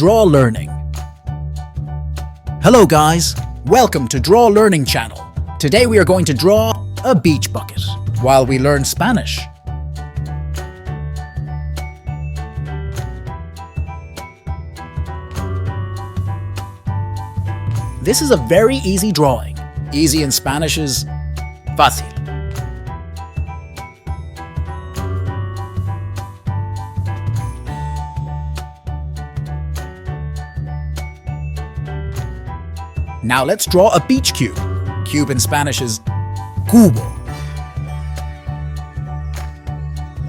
Draw Learning. Hello guys, welcome to Draw Learning channel. Today we are going to draw a beach bucket while we learn Spanish. This is a very easy drawing. Easy in Spanish is fácil. Now let's draw a beach cube. Cube in Spanish is CUBO.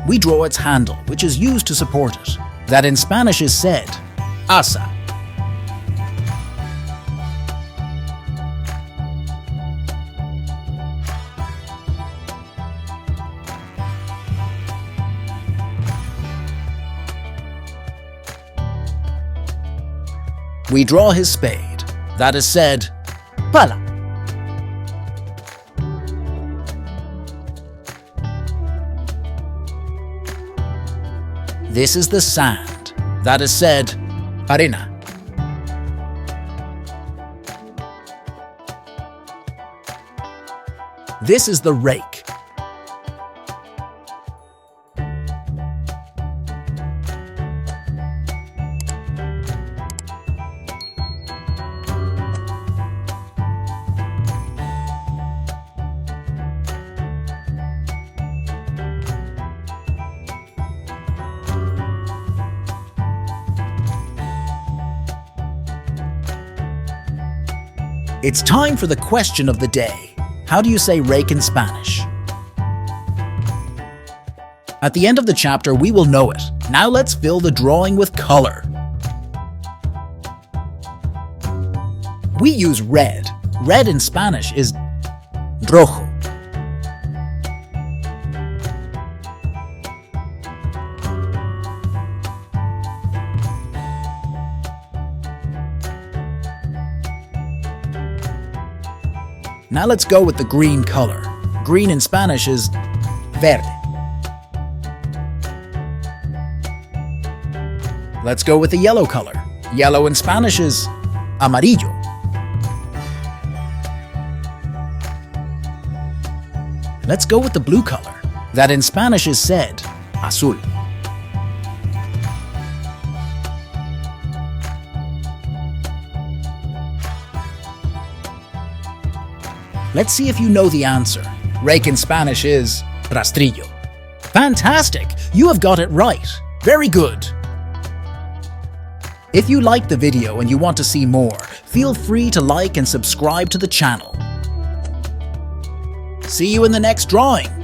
We draw its handle, which is used to support it. That in Spanish is said, asa. We draw his spade. That is said, pala. This is the sand. That is said, arena. This is the rake. It's time for the question of the day. How do you say rake in Spanish? At the end of the chapter, we will know it. Now let's fill the drawing with color. We use red. Red in Spanish is rojo. Now let's go with the green color. Green in Spanish is verde. Let's go with the yellow color. Yellow in Spanish is amarillo. Let's go with the blue color. That in Spanish is said azul. Let's see if you know the answer. Rake in Spanish is rastrillo. Fantastic! You have got it right. Very good. If you liked the video and you want to see more, feel free to like and subscribe to the channel. See you in the next drawing.